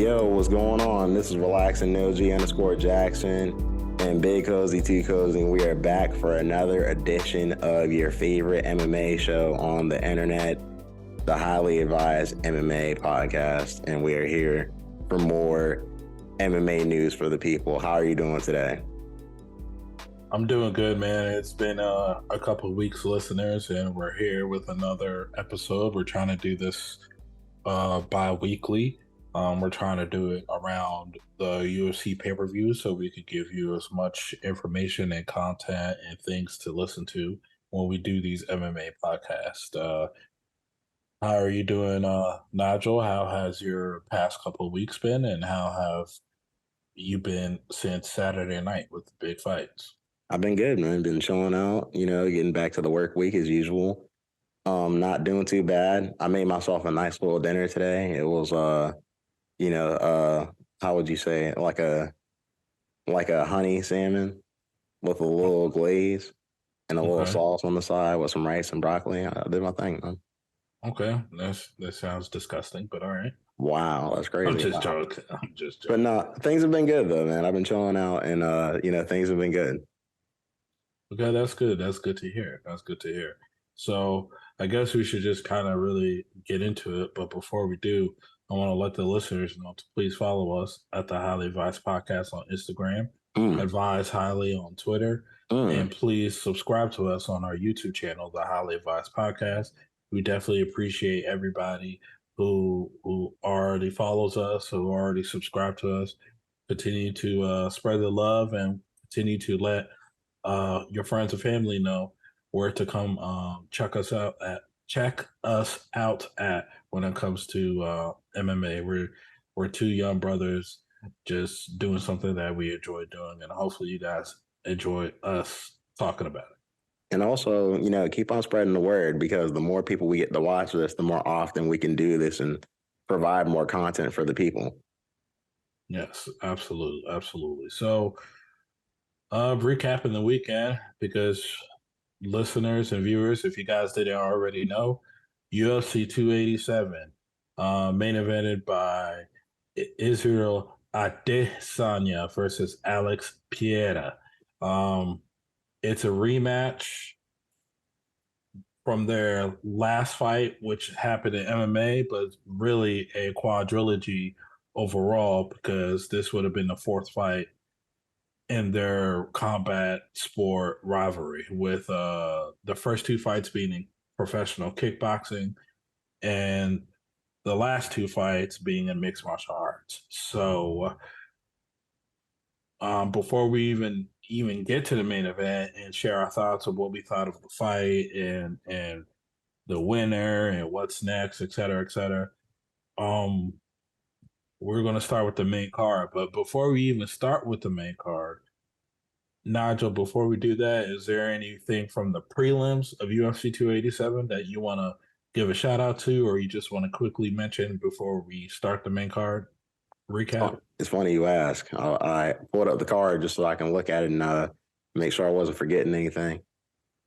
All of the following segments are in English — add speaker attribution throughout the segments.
Speaker 1: Yo, what's going on? This is Relaxing No G _ Jackson and Big Cozy T Cozy, and we are back for another edition of your favorite MMA show on the internet, the Highly Advised MMA podcast, and we are here for more MMA news for the people. How are you doing today?
Speaker 2: I'm doing good, man. It's been a couple of weeks, listeners, and we're here with another episode. We're trying to do this bi-weekly. We're trying to do it around the UFC pay-per-view so we could give you as much information and content and things to listen to when we do these MMA podcasts. How are you doing, Nigel? How has your past couple of weeks been, and how have you been since Saturday night with the big fights?
Speaker 1: I've been good, man. Been chilling out, getting back to the work week as usual. Not doing too bad. I made myself a nice little dinner today. It was how would you say it? Like a honey salmon with a little glaze and a little sauce on the side with some rice and broccoli. I did my thing, man.
Speaker 2: Okay, that sounds disgusting, but all right.
Speaker 1: Wow, that's crazy.
Speaker 2: I'm just joking.
Speaker 1: But no, things have been good though, man. I've been chilling out, and things have been good.
Speaker 2: Okay, that's good. That's good to hear. So I guess we should just kind of really get into it. But before we do, I want to let the listeners know to please follow us at the Highly Advised Podcast on Instagram, Advise Highly on Twitter, and please subscribe to us on our YouTube channel, the Highly Advised Podcast. We definitely appreciate everybody who already follows us, who already subscribed to us. Continue to spread the love and continue to let your friends and family know where to come check us out at when it comes to MMA. We're two young brothers just doing something that we enjoy doing, and hopefully you guys enjoy us talking about it.
Speaker 1: And also, keep on spreading the word, because the more people we get to watch this, the more often we can do this and provide more content for the people.
Speaker 2: Yes, absolutely. So recapping the weekend, because listeners and viewers, if you guys didn't already know, UFC 287, main evented by Israel Adesanya versus Alex Pereira. It's a rematch from their last fight, which happened in MMA, but really a quadrilogy overall, because this would have been the fourth fight in their combat sport rivalry, with the first two fights being in professional kickboxing and the last two fights being in mixed martial arts. So before we even get to the main event and share our thoughts of what we thought of the fight and the winner and what's next, et cetera, we're going to start with the main card. But before we even start with the main card, Nigel, before we do that, is there anything from the prelims of UFC 287 that you want to give a shout out to, or you just want to quickly mention before we start the main card recap?
Speaker 1: It's funny you ask. I pulled up the card just so I can look at it and make sure I wasn't forgetting anything.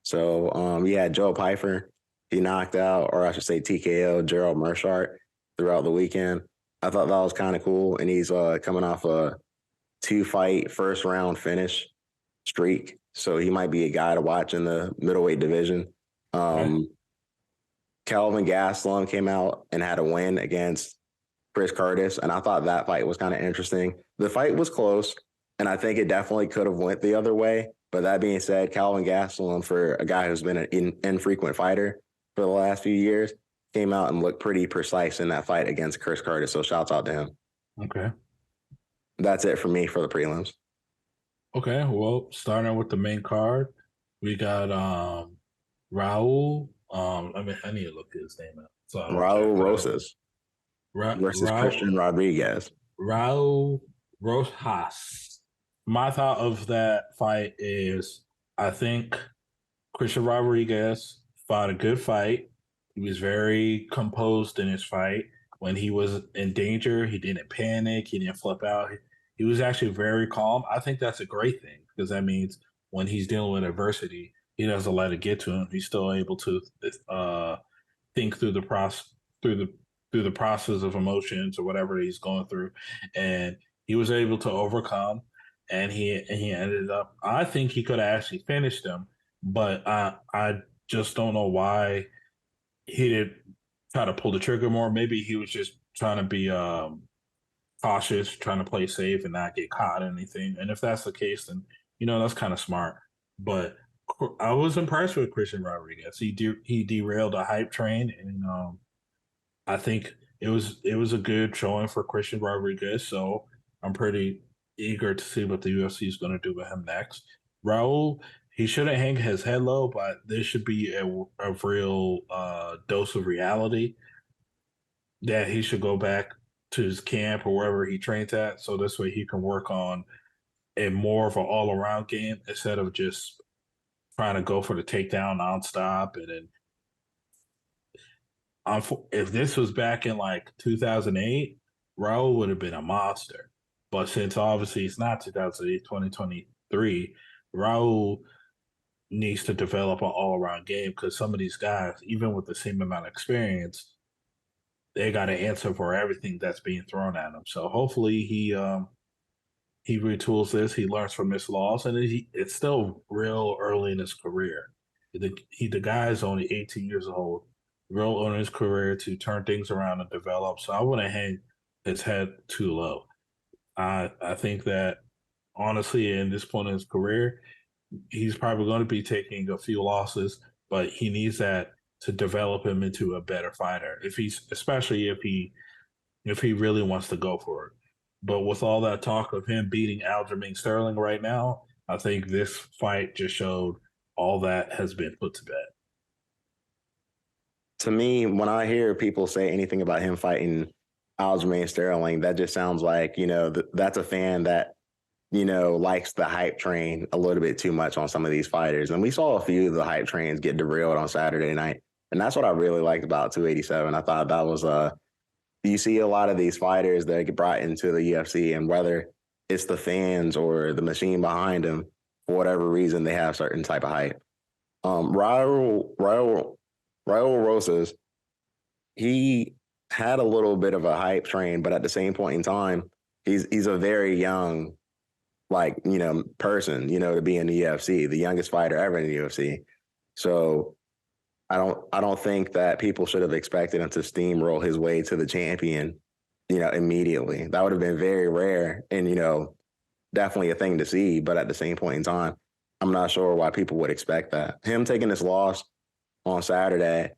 Speaker 1: So, Joe Pyfer, he knocked out, or I should say TKO, Gerald Meerschaert throughout the weekend. I thought that was kind of cool, and he's coming off a 2-fight first round finish streak, so he might be a guy to watch in the middleweight division. Kelvin Gastelum came out and had a win against Chris Curtis, and I thought that fight was kind of interesting. The fight was close, and I think it definitely could have went the other way. But that being said, Kelvin Gastelum, for a guy who's been an infrequent fighter for the last few years, came out and looked pretty precise in that fight against Chris Curtis. So shouts out to him.
Speaker 2: Okay.
Speaker 1: That's it for me for the prelims.
Speaker 2: Okay, well, starting with the main card, we got Raul. I need to look his name up. So
Speaker 1: Raul Rosas versus Christian Rodriguez.
Speaker 2: Raul Rosas. My thought of that fight is, I think Christian Rodriguez fought a good fight. He was very composed in his fight. When he was in danger, he didn't panic. He didn't flip out. He was actually very calm. I think that's a great thing, because that means when he's dealing with adversity, he doesn't let it get to him. He's still able to think through the process, through the through the process of emotions or whatever he's going through, and he was able to overcome. And he ended up. I think he could have actually finished him, but I just don't know why he didn't try to pull the trigger more. Maybe he was just trying to be cautious, trying to play safe and not get caught in anything. And if that's the case, then that's kind of smart. But I was impressed with Christian Rodriguez. He derailed a hype train, and I think it was a good showing for Christian Rodriguez. So I'm pretty eager to see what the UFC is going to do with him next. Raul, he shouldn't hang his head low, but there should be a real dose of reality that he should go back to his camp or wherever he trains at, so this way he can work on a more of an all around game instead of just trying to go for the takedown nonstop. And then if this was back in like 2008, Raul would have been a monster. But since obviously it's not 2008, 2023, Raul needs to develop an all around game because some of these guys, even with the same amount of experience, they got to answer for everything that's being thrown at them. So hopefully he retools this, he learns from his loss, and it's still real early in his career. The guy is only 18 years old, real early in his career to turn things around and develop. So I wouldn't hang his head too low. I think that honestly, in this point in his career, he's probably going to be taking a few losses, but he needs that to develop him into a better fighter. Especially if he really wants to go for it. But with all that talk of him beating Aljamain Sterling right now, I think this fight just showed all that has been put to bed.
Speaker 1: To me, when I hear people say anything about him fighting Aljamain Sterling, that just sounds like, that's a fan that, likes the hype train a little bit too much on some of these fighters. And we saw a few of the hype trains get derailed on Saturday night. And that's what I really liked about 287. I thought that was you see a lot of these fighters that get brought into the UFC, and whether it's the fans or the machine behind them, for whatever reason, they have certain type of hype. Raul Rosas, he had a little bit of a hype train, but at the same point in time, he's a very young, person, to be in the UFC, the youngest fighter ever in the UFC. So I don't think that people should have expected him to steamroll his way to the champion, immediately. That would have been very rare and, definitely a thing to see. But at the same point in time, I'm not sure why people would expect that. Him taking this loss on Saturday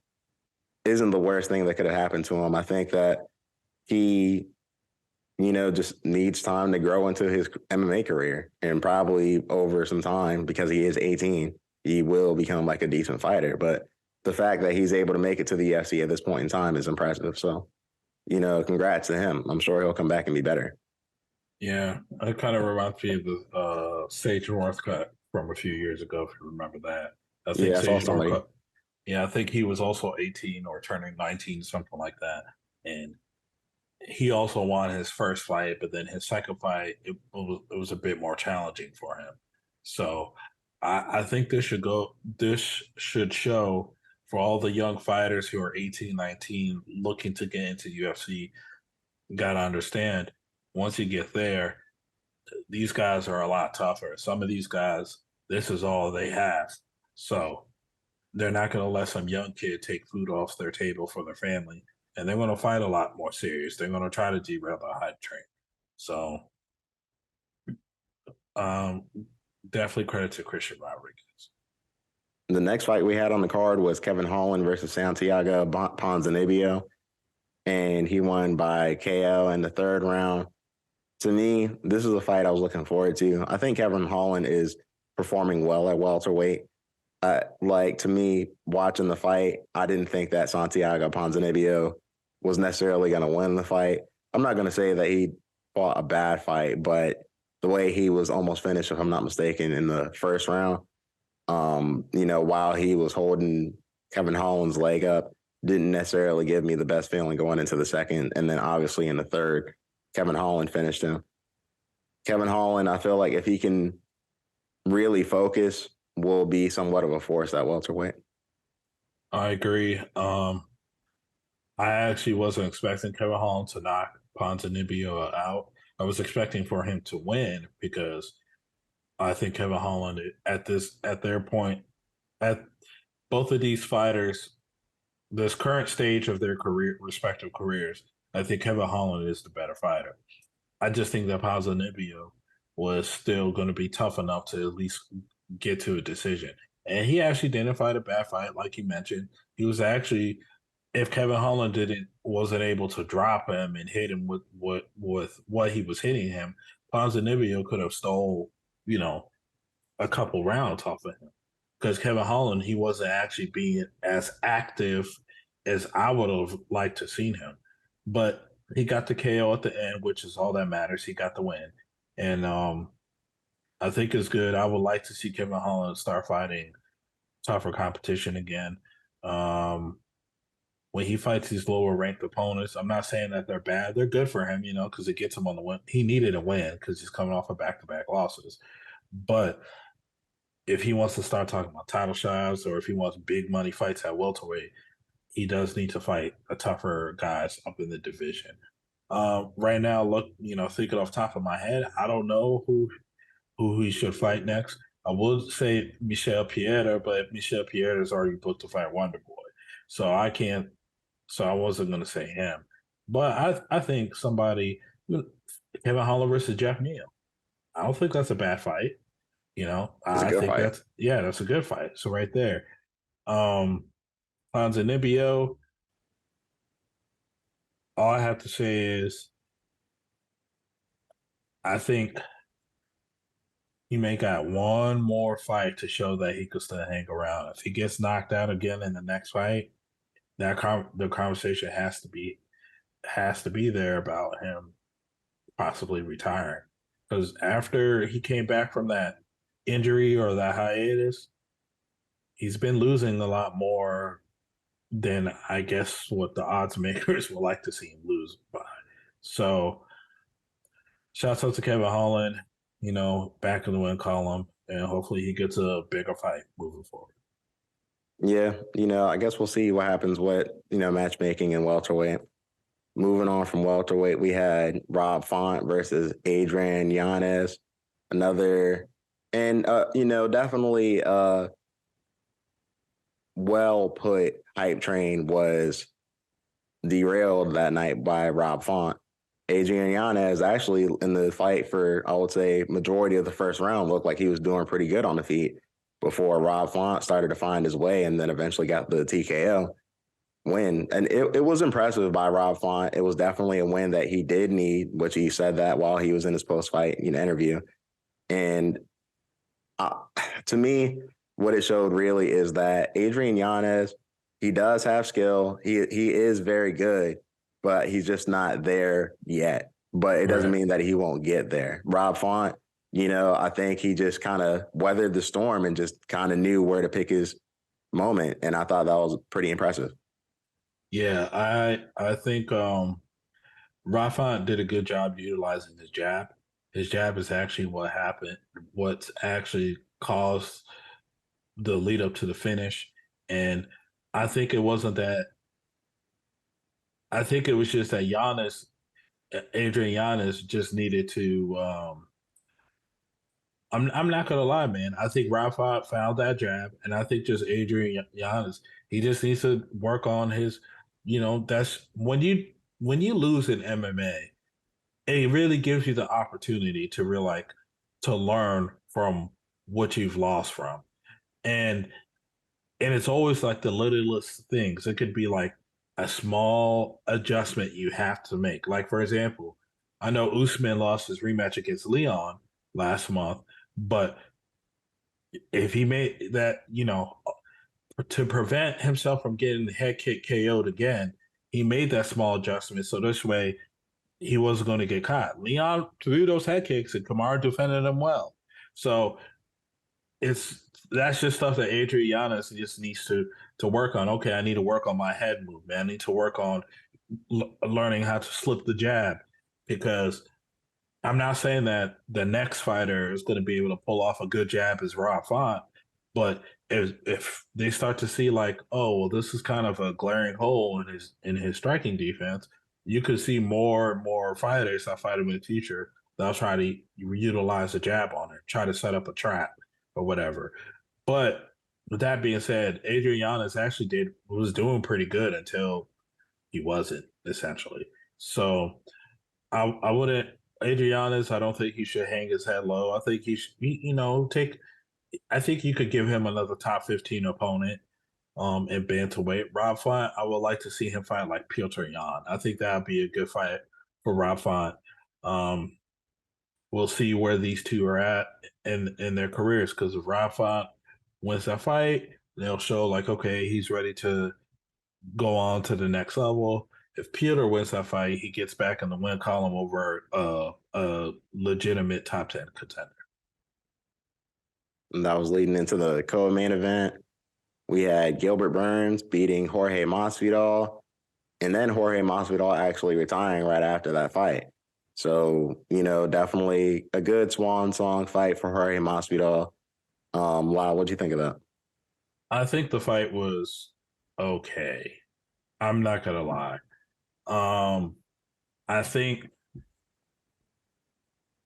Speaker 1: isn't the worst thing that could have happened to him. I think that he, just needs time to grow into his MMA career, and probably over some time, because he is 18, he will become like a decent fighter. But the fact that he's able to make it to the UFC at this point in time is impressive. So, congrats to him. I'm sure he'll come back and be better.
Speaker 2: Yeah, it kind of reminds me of the Sage Northcutt from a few years ago, if you remember that. I think
Speaker 1: Yeah, I saw
Speaker 2: Sage
Speaker 1: somebody.
Speaker 2: Northcutt, yeah, I think he was also 18 or turning 19, something like that. And he also won his first fight, but then his second fight, it was a bit more challenging for him. So I think this should show for all the young fighters who are 18, 19, looking to get into UFC, got to understand, once you get there, these guys are a lot tougher. Some of these guys, this is all they have. So they're not going to let some young kid take food off their table for their family. And they're going to fight a lot more serious. They're going to try to derail the hype train. So um, definitely credit to Christian Rodriguez.
Speaker 1: The next fight we had on the card was Kevin Holland versus Santiago Ponzinibbio, and he won by KO in the third round. To me, this is a fight I was looking forward to. I think Kevin Holland is performing well at welterweight. To me, watching the fight, I didn't think that Santiago Ponzinibbio was necessarily going to win the fight. I'm not going to say that he fought a bad fight, but the way he was almost finished, if I'm not mistaken, in the first round, while he was holding Kevin Holland's leg up, didn't necessarily give me the best feeling going into the second. And then obviously in the third, Kevin Holland finished him. Kevin Holland, I feel like if he can really focus, will be somewhat of a force at welterweight.
Speaker 2: I agree. I actually wasn't expecting Kevin Holland to knock Ponzinibbio out. I was expecting for him to win because I think Kevin Holland at their point at both of these fighters, this current stage of their respective careers, I think Kevin Holland is the better fighter. I just think that Ponzinibbio was still going to be tough enough to at least get to a decision. And he actually didn't fight a bad fight, like you mentioned. He was actually, if Kevin Holland wasn't able to drop him and hit him with what he was hitting him, Ponzinibbio could have stole, you know, a couple rounds off of him. Because Kevin Holland, he wasn't actually being as active as I would have liked to seen him. But he got the KO at the end, which is all that matters. He got the win. And I think it's good. I would like to see Kevin Holland start fighting tougher competition again. When he fights these lower ranked opponents, I'm not saying that they're bad. They're good for him, because it gets him on the win. He needed a win because he's coming off of back-to-back losses. But if he wants to start talking about title shots or if he wants big money fights at welterweight, he does need to fight a tougher guys up in the division. Right now, thinking off top of my head, I don't know who he should fight next. I would say Michel Pieta, but Michel Pieta is already booked to fight Wonder Boy, so I can't. So I wasn't going to say him, but I think somebody Kevin Holland versus Jeff Neal. I don't think that's a bad fight.
Speaker 1: It's a
Speaker 2: I
Speaker 1: good
Speaker 2: think
Speaker 1: fight.
Speaker 2: that's a good fight. So right there, Ponzinibbio. All I have to say is, I think he may got one more fight to show that he could still hang around. If he gets knocked out again in the next fight, the conversation has to be there about him possibly retiring. Because after he came back from that injury or that hiatus, he's been losing a lot more than I guess what the odds makers would like to see him lose by. So, shouts out to Kevin Holland, back in the win column, and hopefully he gets a bigger fight moving forward.
Speaker 1: Yeah, I guess we'll see what happens with, matchmaking in welterweight. Moving on from welterweight, we had Rob Font versus Adrian Yanez. Another, and, definitely well put hype train was derailed that night by Rob Font. Adrian Yanez actually in the fight for, I would say, majority of the first round looked like he was doing pretty good on the feet before Rob Font started to find his way and then eventually got the TKO win. And it was impressive by Rob Font. It was definitely a win that he did need, which he said that while he was in his post-fight interview. And to me, what it showed really is that Adrian Yanez, he does have skill. He is very good, but he's just not there yet. But it doesn't mean that he won't get there. Rob Font, I think he just kind of weathered the storm and just kind of knew where to pick his moment. And I thought that was pretty impressive.
Speaker 2: Yeah, I think Rob Font did a good job utilizing his jab. His jab is actually what's actually caused the lead up to the finish. And I think it wasn't that. I think it was just that Adrian Giannis just needed to. I'm not gonna lie, man. I think Rafa found that jab, and I think just Adrian Giannis, he just needs to work on his. That's when you lose in MMA, it really gives you the opportunity to to learn from what you've lost from, and it's always like the littlest things. It could be like a small adjustment you have to make. Like, for example, I know Usman lost his rematch against Leon last month, but if he made that, to prevent himself from getting the head kick KO'd again, he made that small adjustment. So this way, he wasn't going to get caught. Leon threw those head kicks, and Kamara defended them well. So that's just stuff that Adrian Giannis just needs to work on. Okay, I need to work on my head movement. I need to work on learning how to slip the jab, because I'm not saying that the next fighter is going to be able to pull off a good jab as Rob Font, But if they start to see like, oh, well, this is kind of a glaring hole in his striking defense, you could see more and more fighters that fight him in the future. They'll try to utilize a jab on her, try to set up a trap or whatever. But with that being said, Adrian Yanez actually was doing pretty good until he wasn't, essentially. So I wouldn't Adrianus. I don't think he should hang his head low. I think he should, take. I think you could give him another top 15 opponent. In bantamweight, Rob Font. I would like to see him fight like Piotr Jan. I think that would be a good fight for Rob Font. Um, we'll see where these two are at in their careers, because if Rob Font wins that fight, they'll show like, okay, he's ready to go on to the next level. If Peter wins that fight, he gets back in the win column over a legitimate top 10 contender.
Speaker 1: And that was leading into the co-main event. We had Gilbert Burns beating Jorge Masvidal, and then Jorge Masvidal actually retiring right after that fight. So, definitely a good swan song fight for Jorge Masvidal. Wow, what'd you think of that?
Speaker 2: I think the fight was okay. I'm not gonna lie. I think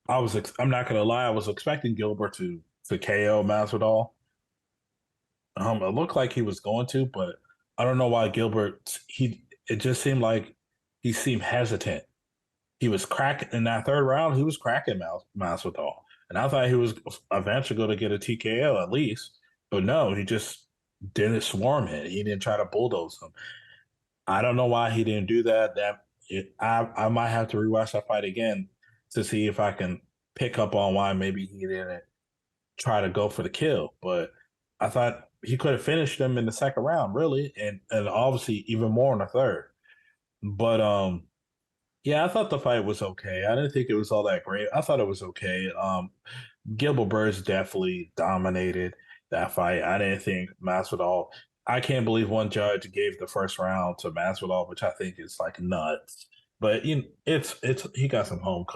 Speaker 2: I'm not gonna lie. I was expecting Gilbert to KO Masvidal. It looked like he was going to, but I don't know why Gilbert. It just seemed like he seemed hesitant. He was cracking in that third round. He was cracking Masvidal, and I thought he was eventually going to get a TKO at least, but no, he just didn't swarm him. He didn't try to bulldoze him. I don't know why he didn't do that. I might have to rewatch that fight again to see if I can pick up on why maybe he didn't try to go for the kill. But I thought he could have finished him in the second round, really, and obviously even more in the third. But yeah, I thought the fight was okay. I didn't think it was all that great. I thought it was okay. Gilbert Burns definitely dominated that fight. I didn't think Masvidal. I can't believe one judge gave the first round to Masvidal, which I think is like nuts. But it's he got some home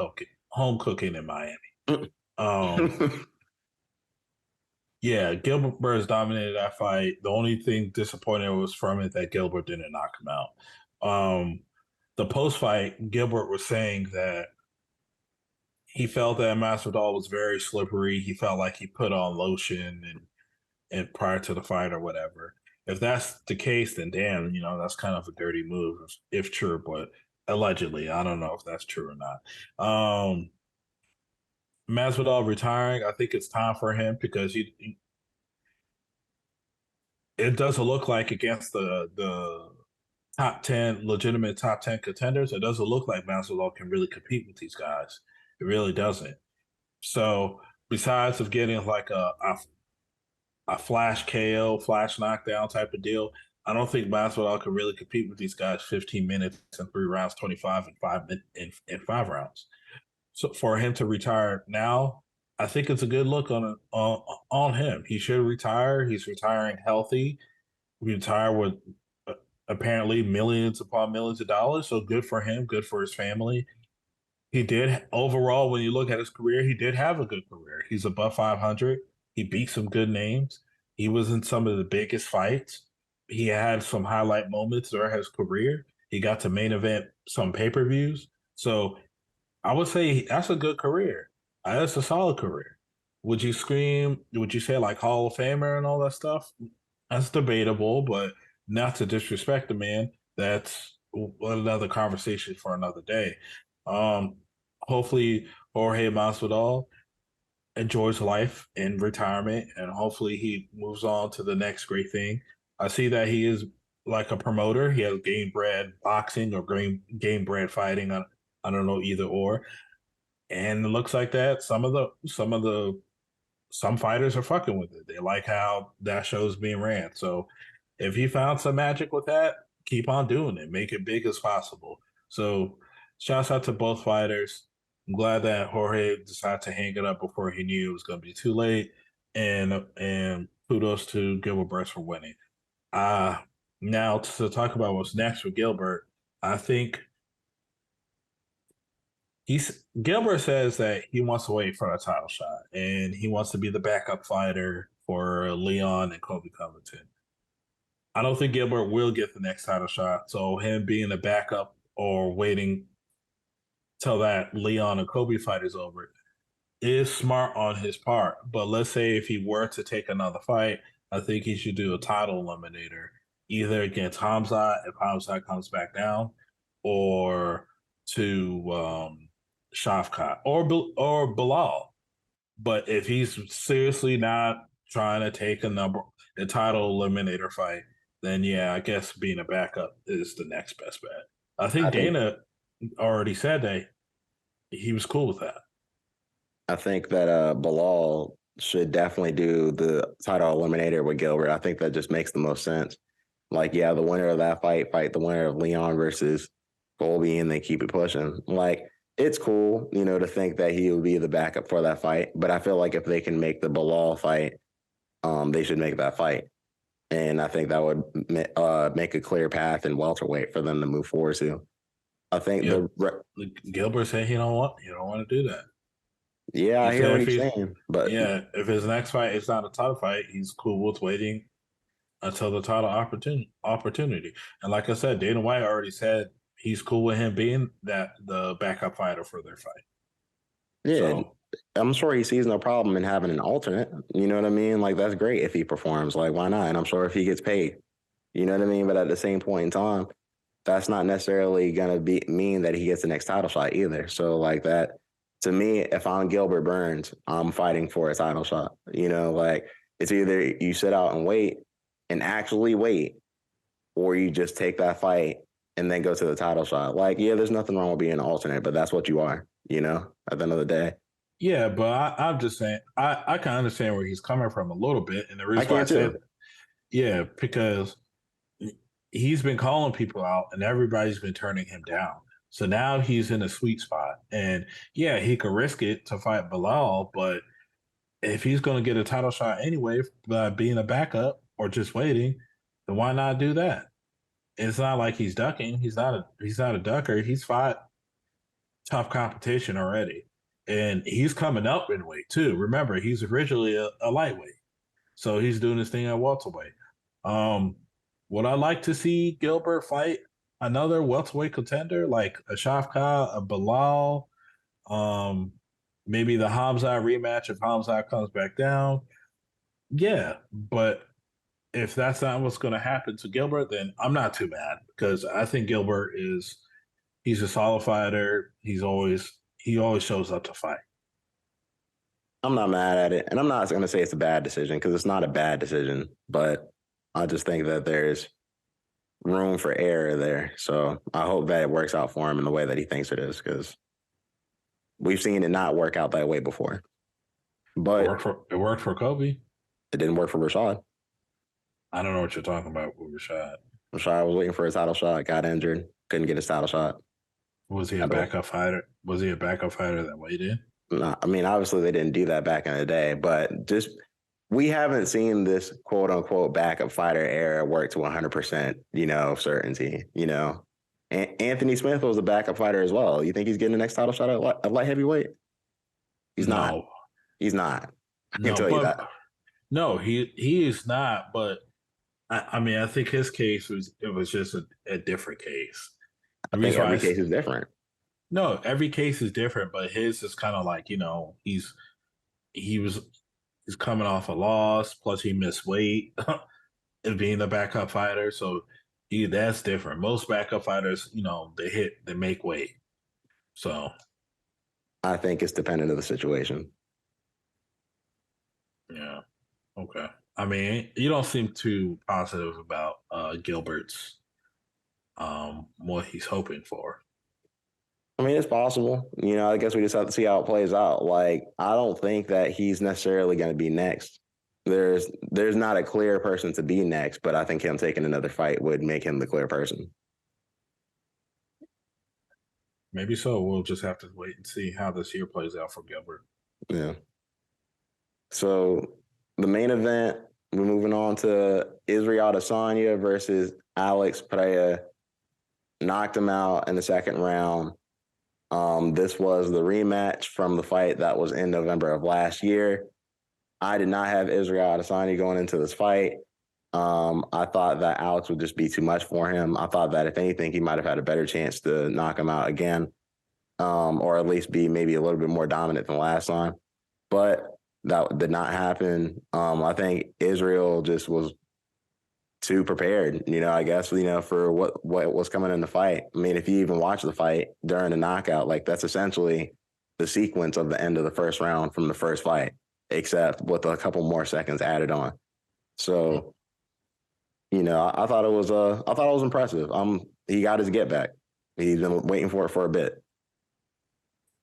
Speaker 2: cooking in Miami. Um, yeah, Gilbert Burns dominated that fight. The only thing disappointing was from it that Gilbert didn't knock him out. The post fight, Gilbert was saying that he felt that Masvidal was very slippery. He felt like he put on lotion and prior to the fight or whatever. If that's the case, then damn, that's kind of a dirty move if true, but allegedly, I don't know if that's true or not. Masvidal retiring, I think it's time for him because it doesn't look like against the top 10 legitimate top 10 contenders, it doesn't look like Masvidal can really compete with these guys. It really doesn't. So besides of getting like a flash KO, flash knockdown type of deal, I don't think Masvidal can really compete with these guys 15 minutes and 3 rounds, 25 and 5 rounds. So for him to retire now, I think it's a good look on him. He should retire. He's retiring healthy. Retire with apparently millions upon millions of dollars. So good for him. Good for his family. He did overall, when you look at his career, he did have a good career. He's above 500. He beat some good names. He was in some of the biggest fights. He had some highlight moments during his career. He got to main event some pay-per-views. So I would say that's a good career. That's a solid career. Would you say like Hall of Famer and all that stuff? That's debatable, but not to disrespect the man. That's another conversation for another day. Um, hopefully Jorge Masvidal enjoys life in retirement, and hopefully he moves on to the next great thing. I see that he is like a promoter. He has game bred boxing or game bred fighting. I don't know either or, and it looks like that some fighters are fucking with it. They like how that show's being ran. So if he found some magic with that, keep on doing it. Make it big as possible. So shouts out to both fighters. I'm glad that Jorge decided to hang it up before he knew it was going to be too late. And kudos to Gilbert Burns for winning. Uh Now to talk about what's next for Gilbert, I think Gilbert says that he wants to wait for a title shot and he wants to be the backup fighter for Leon and Kobe Covington. I don't think Gilbert will get the next title shot. So him being a backup or waiting till that Leon and Kobe fight is over is smart on his part. But let's say if he were to take another fight, I think he should do a title eliminator, either against Khamzat if Khamzat comes back down, or to Shafkat or Bilal. But if he's seriously not trying to take a title eliminator fight, then yeah, I guess being a backup is the next best bet. I think Dana already said that he was cool with that.
Speaker 1: I think that Bilal should definitely do the title eliminator with Gilbert. I think that just makes the most sense. Like, yeah, the winner of that fight the winner of Leon versus Colby, and they keep it pushing. Like, it's cool, to think that he will be the backup for that fight. But I feel like if they can make the Bilal fight, they should make that fight. And I think that would make a clear path in welterweight for them to move forward to. I think
Speaker 2: Gilbert said he don't want to do that.
Speaker 1: Yeah, I hear what he's saying. But
Speaker 2: yeah, if his next fight is not a title fight, he's cool with waiting until the title opportunity. And like I said, Dana White already said he's cool with him being the backup fighter for their fight.
Speaker 1: Yeah, so, I'm sure he sees no problem in having an alternate. You know what I mean? Like, that's great if he performs. Like, why not? And I'm sure if he gets paid, you know what I mean? But at the same point in time, that's not necessarily going to mean that he gets the next title shot either. So, like, that, to me, if I'm Gilbert Burns, I'm fighting for a title shot. Like, it's either you sit out and wait and actually wait, or you just take that fight and then go to the title shot. Like, yeah, there's nothing wrong with being an alternate, but that's what you are, at the end of the day.
Speaker 2: Yeah, but I'm just saying, I can understand where he's coming from a little bit. And the reason why I said, yeah, because he's been calling people out and everybody's been turning him down. So now he's in a sweet spot. And yeah, he could risk it to fight Bilal, but if he's going to get a title shot anyway by being a backup or just waiting, then why not do that? It's not like he's ducking. He's not a ducker. He's fought tough competition already. And he's coming up in weight too. Remember, he's originally a lightweight. So he's doing his thing at welterweight. Would I like to see Gilbert fight another welterweight contender like a Shafkat, a Bilal, maybe the Khamzat rematch if Khamzat comes back down? Yeah, but if that's not what's going to happen to Gilbert, then I'm not too mad because I think Gilbert he's a solid fighter. He always shows up to fight.
Speaker 1: I'm not mad at it. And I'm not going to say it's a bad decision because it's not a bad decision, but I just think that there's room for error there. So I hope that it works out for him in the way that he thinks it is, because we've seen it not work out that way before. But
Speaker 2: it worked for Kobe.
Speaker 1: It didn't work for Rashad.
Speaker 2: I don't know what you're talking about with Rashad.
Speaker 1: Rashad was waiting for a title shot, got injured, couldn't get his title shot.
Speaker 2: Was he a backup fighter? Was he a backup fighter that weighed in?
Speaker 1: No, I mean, obviously they didn't do that back in the day, but just we haven't seen this quote unquote backup fighter era work to 100%, certainty, And Anthony Smith was a backup fighter as well. You think he's getting the next title shot at light heavyweight? He's not. He's not. I can tell you that.
Speaker 2: No, he is not. But I mean, I think his case was just a different case.
Speaker 1: I think every case is different.
Speaker 2: No, every case is different, but his is kind of like, he's coming off a loss, plus he missed weight and being a backup fighter. So that's different. Most backup fighters, they make weight. So
Speaker 1: I think it's dependent of the situation.
Speaker 2: Yeah. Okay. I mean, you don't seem too positive about Gilbert's what he's hoping for.
Speaker 1: I mean, it's possible. I guess we just have to see how it plays out. Like, I don't think that he's necessarily going to be next. There's not a clear person to be next, but I think him taking another fight would make him the clear person.
Speaker 2: Maybe so. We'll just have to wait and see how this year plays out for Gilbert.
Speaker 1: Yeah. So the main event, we're moving on to Israel Adesanya versus Alex Pereira. Knocked him out in the second round. This was the rematch from the fight that was in November of last year. I did not have Israel Adesanya going into this fight. I thought that Alex would just be too much for him. I thought that if anything, he might have had a better chance to knock him out again, or at least be maybe a little bit more dominant than last time. But that did not happen. I think Israel just was too prepared, I guess, for what was coming in the fight. I mean, if you even watch the fight during the knockout, like that's essentially the sequence of the end of the first round from the first fight, except with a couple more seconds added on. So, I thought it was impressive. He got his get back. He's been waiting for it for a bit.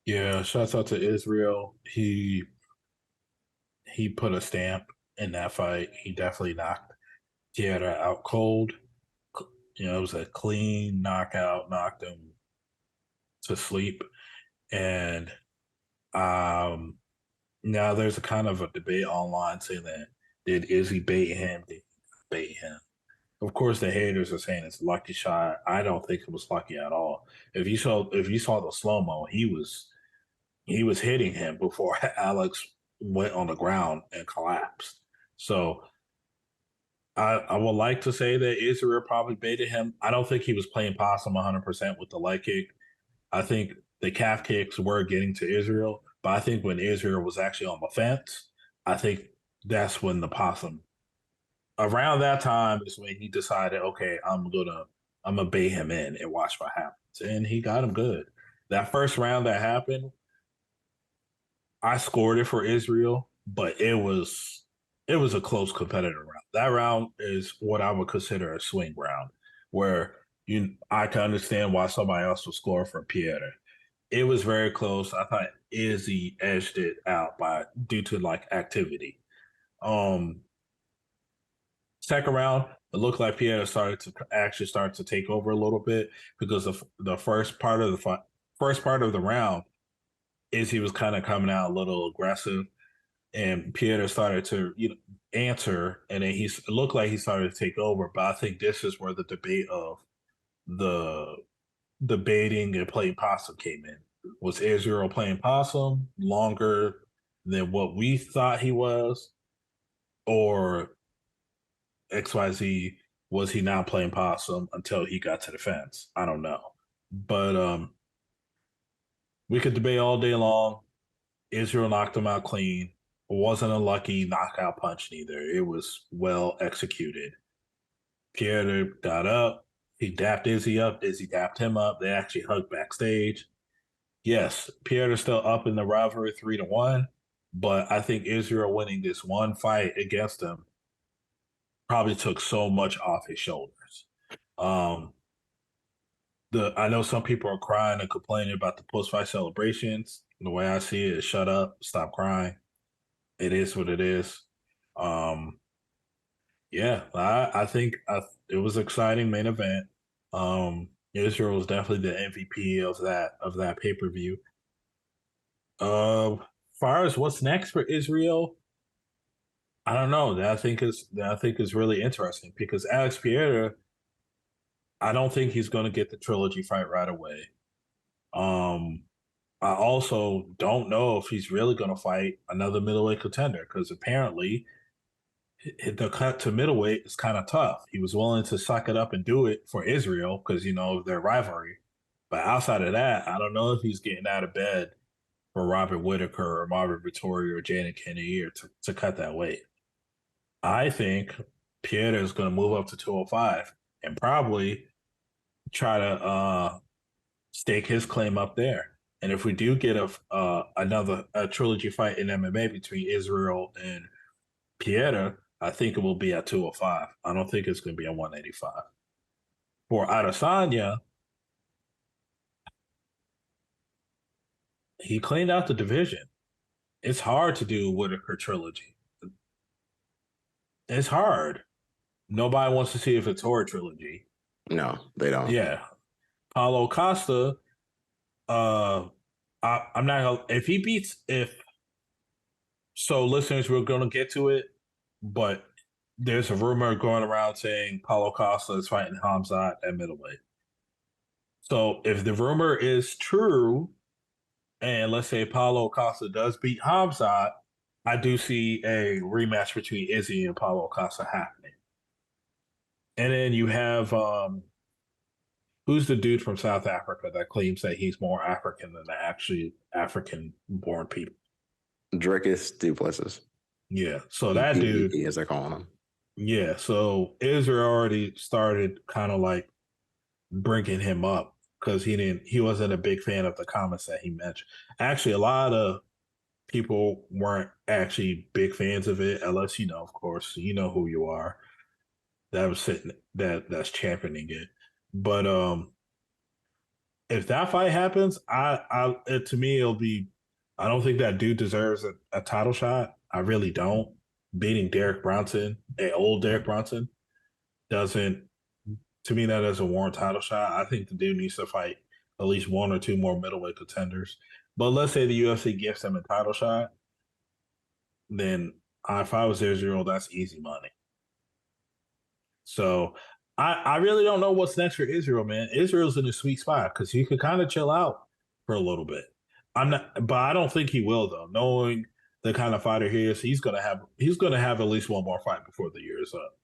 Speaker 2: Yeah, shouts out to Israel. He put a stamp in that fight. He definitely knocked Tierra out cold. It was a clean knockout, knocked him to sleep. And now there's a kind of a debate online saying that did Izzy bait him? Did he bait him? Of course, the haters are saying it's a lucky shot. I don't think it was lucky at all. If you saw the slow mo, he was hitting him before Alex went on the ground and collapsed. So I would like to say that Israel probably baited him. I don't think he was playing possum 100% with the leg kick. I think the calf kicks were getting to Israel, but I think when Israel was actually on the fence, I think that's when the possum. Around that time is when he decided, okay, I'm gonna bait him in and watch what happens, and he got him good. That first round that happened, I scored it for Israel, but it was a close competitive round. That round is what I would consider a swing round, where I can understand why somebody else would score for Pierre. It was very close. I thought Izzy edged it out due to like activity. Um, Second round, it looked like Pierre started to take over a little bit because the first part of the round, Izzy was kind of coming out a little aggressive, and Pierre started to answer, and then it looked like he started to take over. But I think this is where the debate of the debating and playing possum came in. Was Israel playing possum longer than what we thought he was, or XYZ, was he not playing possum until he got to the fence? I don't know, but we could debate all day long. Israel knocked him out clean. It wasn't a lucky knockout punch neither. It was well executed. Pierre got up. He dapped Izzy up. Izzy dapped him up. They actually hugged backstage. Yes, Pierre is still up in the rivalry 3-1, but I think Israel winning this one fight against him probably took so much off his shoulders. I know some people are crying and complaining about the post-fight celebrations. The way I see it is shut up, stop crying. It is what it is. Yeah, I think it was an exciting main event. Israel was definitely the MVP of that pay-per-view. Far as what's next for Israel, I don't know. That I think is really interesting because Alex Pereira, I don't think he's going to get the trilogy fight right away. I also don't know if he's really going to fight another middleweight contender because apparently the cut to middleweight is kind of tough. He was willing to suck it up and do it for Israel because of their rivalry. But outside of that, I don't know if he's getting out of bed for Robert Whitaker or Marvin Vittori or Janet Kennedy to cut that weight. I think Pierre is going to move up to 205 and probably try to stake his claim up there. And if we do get another trilogy fight in MMA between Israel and Pierre, I think it will be at 205. I don't think it's going to be at 185. For Adesanya, he cleaned out the division. It's hard to do Whitaker trilogy. It's hard. Nobody wants to see a Vittori trilogy.
Speaker 1: No, they don't.
Speaker 2: Yeah. Paulo Costa, I'm not gonna so listeners, we're gonna get to it, but there's a rumor going around saying Paulo Costa is fighting Khamzat at middleweight. So if the rumor is true, and let's say Paulo Costa does beat Khamzat, I do see a rematch between Izzy and Paulo Costa happening. And then you have who's the dude from South Africa that claims that he's more African than the actually African born people?
Speaker 1: Drickus Duplessis.
Speaker 2: Yeah. So that dude,
Speaker 1: DDP, as they're calling him.
Speaker 2: yeah. So Israel already started kind of like bringing him up because he wasn't a big fan of the comments that he mentioned. Actually, a lot of people weren't actually big fans of it, unless of course, you know who you are. That was sitting that's championing it. But if that fight happens, to me it'll be. I don't think that dude deserves a title shot. I really don't. Beating Derek Brunson, a old Derek Brunson, doesn't to me that doesn't warrant title shot. I think the dude needs to fight at least one or two more middleweight contenders. But let's say the UFC gives him a title shot, then if I was Israel, that's easy money. So I really don't know what's next for Israel, man. Israel's in a sweet spot because he could kind of chill out for a little bit. But I don't think he will though. Knowing the kind of fighter he is, he's gonna have at least one more fight before the year is up.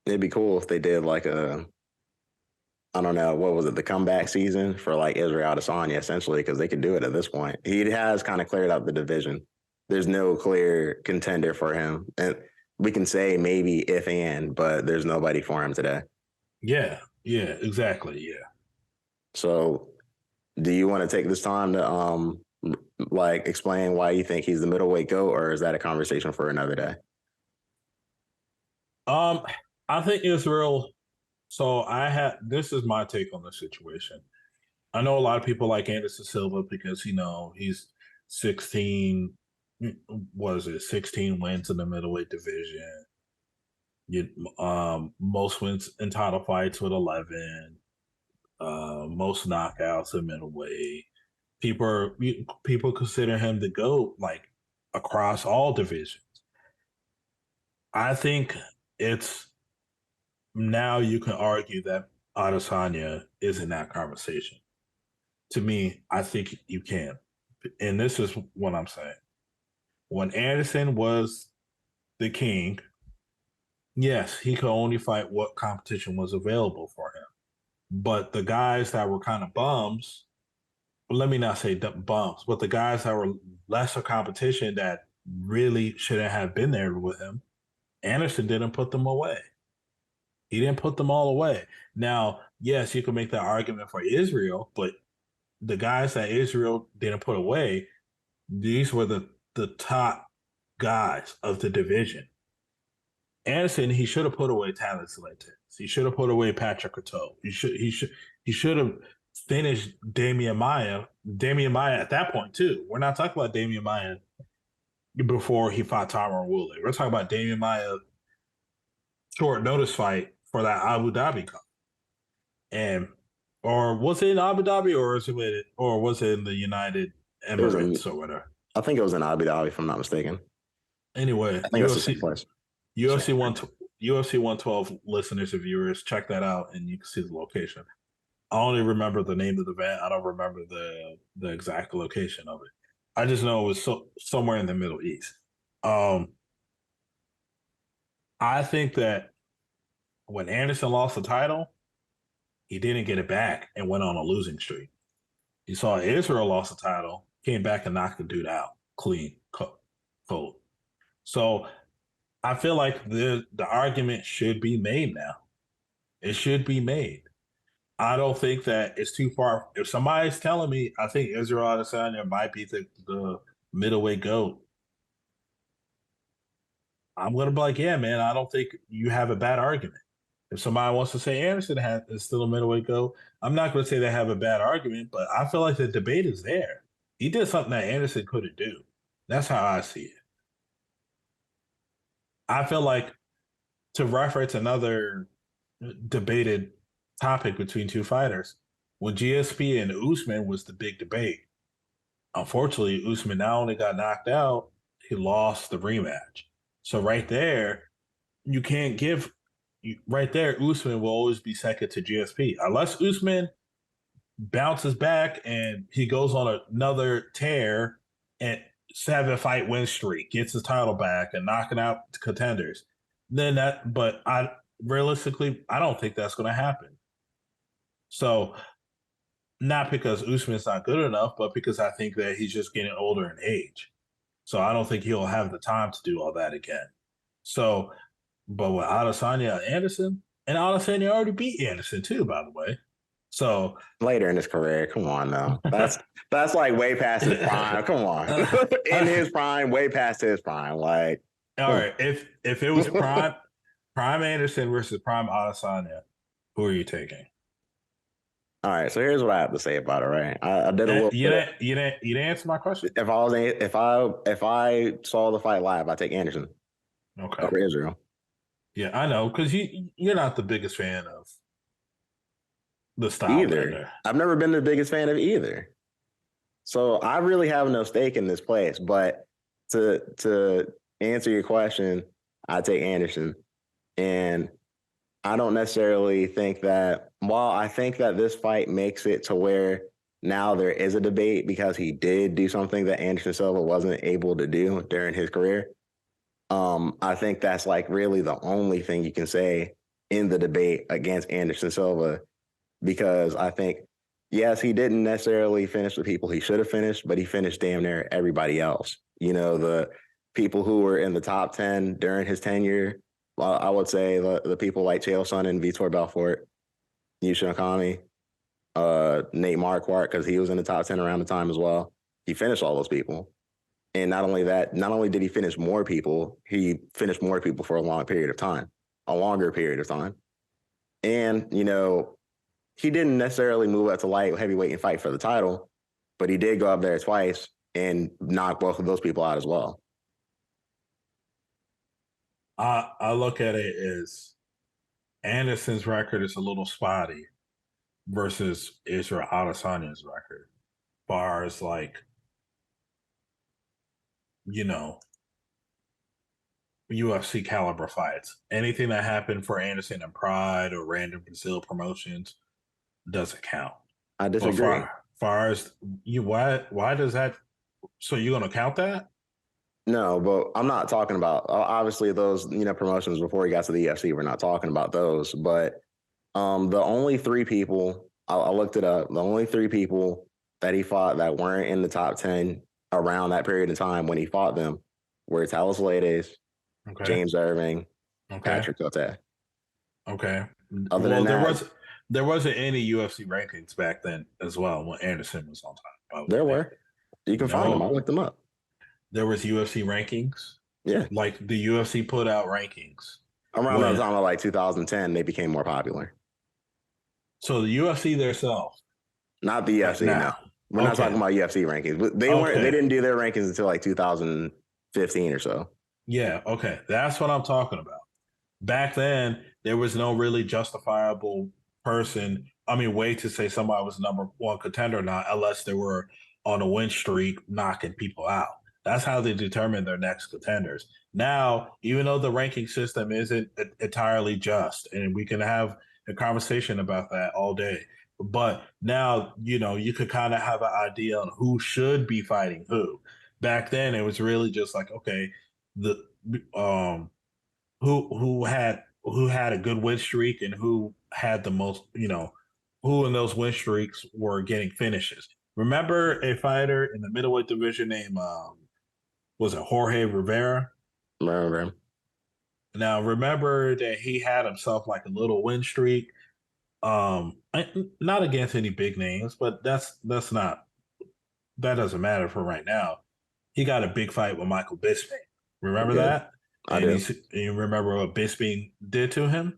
Speaker 1: It'd be cool if they did like I don't know, what was it, the comeback season for like Israel Adesanya, essentially, because they could do it at this point. He has kind of cleared out the division. There's no clear contender for him. And we can say maybe if and, but there's nobody for him today.
Speaker 2: Yeah, exactly. Yeah.
Speaker 1: So do you want to take this time to like explain why you think he's the middleweight GOAT, or is that a conversation for another day?
Speaker 2: I think Israel. So this is my take on the situation. I know a lot of people like Anderson Silva because he's 16. Was it 16 wins in the middleweight division? Most wins in title fights with 11. Most knockouts in middleweight. People consider him the GOAT, like across all divisions. I think it's now you can argue that Adesanya is in that conversation. To me, I think you can. And this is what I'm saying. When Anderson was the king, yes, he could only fight what competition was available for him. But the guys that were kind of bums, let me not say bums, but the guys that were lesser competition that really shouldn't have been there with him, Anderson didn't put them away. He didn't put them all away. Now, yes, you can make that argument for Israel, but the guys that Israel didn't put away, these were the top guys of the division. Anderson, he should have put away Tyler Celente. He should have put away Patrick Cato. He should have finished Damian Maia. Damian Maia at that point too. We're not talking about Damian Maia before he fought Tyron Woodley. We're talking about Damian Maia short notice fight for that Abu Dhabi Cup. And or was it in Abu Dhabi or was it in the United Emirates or whatever?
Speaker 1: I think it was in Abu Dhabi, if I'm not mistaken.
Speaker 2: Anyway,
Speaker 1: I think that's the same place.
Speaker 2: UFC 112 listeners and viewers, check that out and you can see the location. I only remember the name of the event. I don't remember the exact location of it. I just know it was somewhere in the Middle East. I think that when Anderson lost the title, he didn't get it back and went on a losing streak. You saw Israel lost the title, came back and knocked the dude out clean, cold. So I feel like the argument should be made now. It should be made. I don't think that it's too far. If somebody's telling me, I think Israel Adesanya might be the middleweight GOAT, I'm going to be like, yeah, man, I don't think you have a bad argument. If somebody wants to say Anderson is still a middleweight GOAT, I'm not going to say they have a bad argument, but I feel like the debate is there. He did something that Anderson couldn't do. That's how I see it. I feel like, to reference another debated topic between two fighters, when GSP and Usman was the big debate, unfortunately, Usman not only got knocked out, he lost the rematch. So right there, you can't give. Right there, Usman will always be second to GSP. Unless Usman bounces back and he goes on another tear and 7-fight win streak, gets his title back, and knocking out contenders, then but realistically, I don't think that's going to happen. So, not because Usman's not good enough, but because I think that he's just getting older in age. So I don't think he'll have the time to do all that again. So, but with Adesanya and Adesanya already beat Anderson too, by the way. So
Speaker 1: later in his career, come on now. That's like way past his prime. Come on. In his prime, way past his prime. Like,
Speaker 2: all right, if it was prime Anderson versus prime Adesanya, who are you taking?
Speaker 1: All right, so here's what I have to say about it. Right, I did a little.
Speaker 2: You didn't answer my question.
Speaker 1: If I saw the fight live, I take Anderson.
Speaker 2: Okay.
Speaker 1: Over Israel.
Speaker 2: Yeah, I know, because you're not the biggest fan of the style
Speaker 1: either.
Speaker 2: Bender.
Speaker 1: I've never been the biggest fan of either. So I really have no stake in this place. But to answer your question, I take Anderson. And I don't necessarily think that, while I think that this fight makes it to where now there is a debate because he did do something that Anderson Silva wasn't able to do during his career. I think that's like really the only thing you can say in the debate against Anderson Silva, because I think, yes, he didn't necessarily finish the people he should have finished, but he finished damn near everybody else. You know, the people who were in the top 10 during his tenure, I would say the people like Chael Sonnen and Vitor Belfort, Yushin Okami, Nate Marquardt, because he was in the top 10 around the time as well. He finished all those people. And not only that, not only did he finish more people, he finished more people for a longer period of time. And, you know, he didn't necessarily move up to light heavyweight and fight for the title, but he did go up there twice and knock both of those people out as well.
Speaker 2: I look at it as Anderson's record is a little spotty versus Israel Adesanya's record. Far as like, you know, UFC caliber fights. Anything that happened for Anderson and Pride or random Brazil promotions doesn't count.
Speaker 1: I disagree.
Speaker 2: Far as you, why does that? So you're gonna count that?
Speaker 1: No, but I'm not talking about, obviously those, you know, promotions before he got to the UFC. We're not talking about those, but the only three people, I looked it up, the only three people that he fought that weren't in the top 10 around that period of time when he fought them were Talis Lades, James Irving, Patrick Cote.
Speaker 2: Okay.
Speaker 1: Other than that,
Speaker 2: there wasn't any UFC rankings back then as well when Anderson was on top.
Speaker 1: There were. You can find them. I looked them up.
Speaker 2: There was UFC rankings.
Speaker 1: Yeah.
Speaker 2: Like the UFC put out rankings.
Speaker 1: Around that time of like 2010, they became more popular.
Speaker 2: So the UFC themselves.
Speaker 1: Not the UFC, no. We're not talking about UFC rankings. They didn't do their rankings until like 2015 or so.
Speaker 2: Yeah, okay. That's what I'm talking about. Back then, there was no really justifiable way to say somebody was number one contender or not, unless they were on a win streak knocking people out. That's how they determine their next contenders. Now, even though the ranking system isn't entirely just, and we can have a conversation about that all day, but now, you know, you could kind of have an idea on who should be fighting who. Back then, it was really just like, okay, the who had a good win streak and who had the most, you know, who in those win streaks were getting finishes. Remember a fighter in the middleweight division named was it Jorge Rivera?
Speaker 1: Remember him.
Speaker 2: Now remember that he had himself like a little win streak. Not against any big names, but that doesn't matter for right now. He got a big fight with Michael Bisping. Remember that?
Speaker 1: I do.
Speaker 2: You remember what Bisping did to him?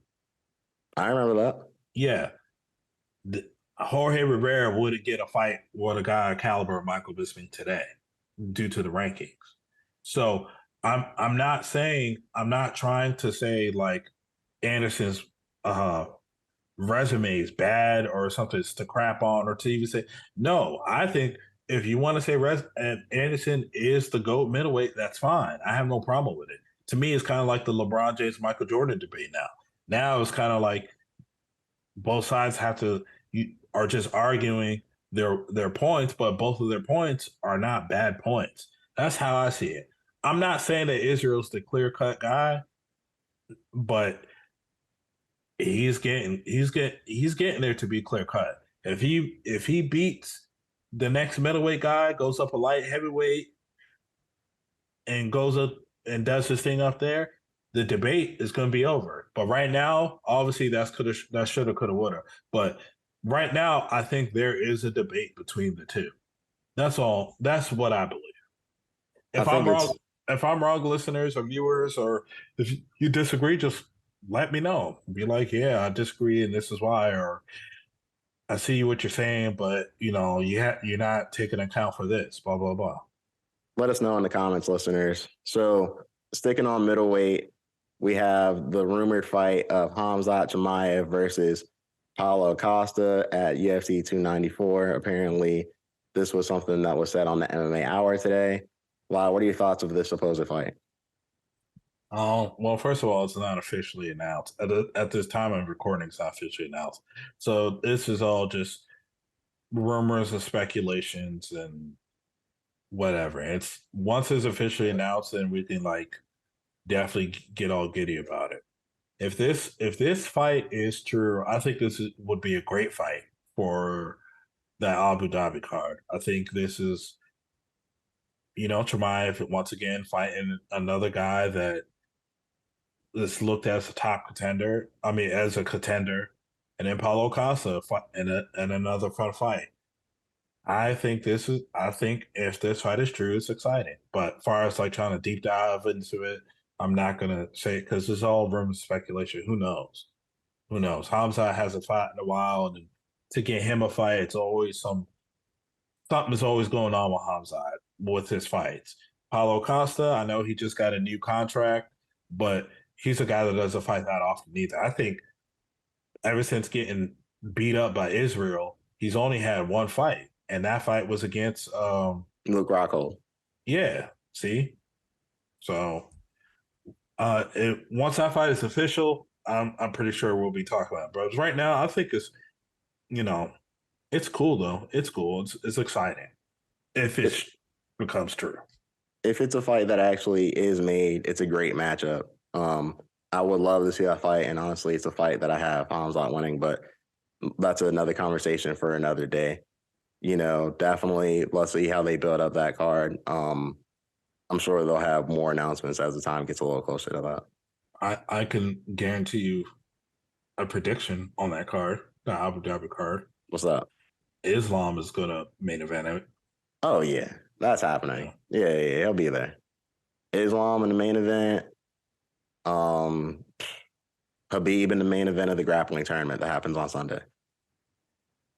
Speaker 1: I remember that.
Speaker 2: Yeah. Jorge Rivera wouldn't get a fight with a guy caliber of Michael Bisping today due to the rankings. So I'm not trying to say like Anderson's resume is bad or something to crap on or to even say no. I think if you want to say Anderson is the GOAT middleweight, that's fine. I have no problem with it. To me, it's kind of like the LeBron James, Michael Jordan debate now. Now it's kind of like both sides are just arguing their points, but both of their points are not bad points. That's how I see it. I'm not saying that Israel's the clear cut guy, but he's getting there to be clear cut. If he beats the next middleweight guy, goes up a light heavyweight, and goes up and does his thing up there, the debate is going to be over. But right now, obviously, that shoulda, coulda, woulda. But right now, I think there is a debate between the two. That's all. That's what I believe.
Speaker 1: I
Speaker 2: If
Speaker 1: think
Speaker 2: I'm
Speaker 1: it's
Speaker 2: wrong, if I'm wrong, listeners or viewers, or if you disagree, just let me know. Be like, yeah, I disagree, and this is why, or I see what you're saying, but you're not taking account for this. Blah blah blah.
Speaker 1: let us know in the comments, listeners. So sticking on middleweight, we have the rumored fight of Khamzat Chimaev versus Paulo Costa at UFC 294. Apparently, this was something that was said on the MMA Hour today. Wow, what are your thoughts of this supposed fight?
Speaker 2: Well, first of all, it's not officially announced. At this time of recording, it's not officially announced. So this is all just rumors and speculations and whatever. It's once it's officially announced, then we can definitely get all giddy about it. If this fight is true, I think would be a great fight for that Abu Dhabi card. I think this is, Chimaev once again fighting another guy that is looked as a top contender. I mean, as a contender, and then Paulo Costa and another fun fight. I think if this fight is true, it's exciting. But as far as trying to deep dive into it, I'm not gonna say it because it's all room speculation. Who knows? Who knows? Hamza hasn't fought in a while, and to get him a fight, it's always something is always going on with Hamza with his fights. Paulo Costa, I know he just got a new contract, but he's a guy that doesn't fight that often either. I think ever since getting beat up by Israel, he's only had one fight, and that fight was against
Speaker 1: Luke Rockhold.
Speaker 2: yeah. See, so once that fight is official, I'm pretty sure we'll be talking about it. But right now, I think you know it's cool though. It's cool. It's exciting if it becomes true.
Speaker 1: If it's a fight that actually is made, it's a great matchup. I would love to see that fight, and honestly, it's a fight that I have Khamzat winning, but that's another conversation for another day. Definitely let's see how they build up that card. I'm sure they'll have more announcements as the time gets a little closer to that.
Speaker 2: I can guarantee you a prediction on that card, the Abu Dhabi card.
Speaker 1: What's up?
Speaker 2: Islam is gonna main event it.
Speaker 1: Oh yeah, that's happening. Yeah, he'll be there. Islam in the main event. Um, Habib in the main event of the grappling tournament that happens on Sunday.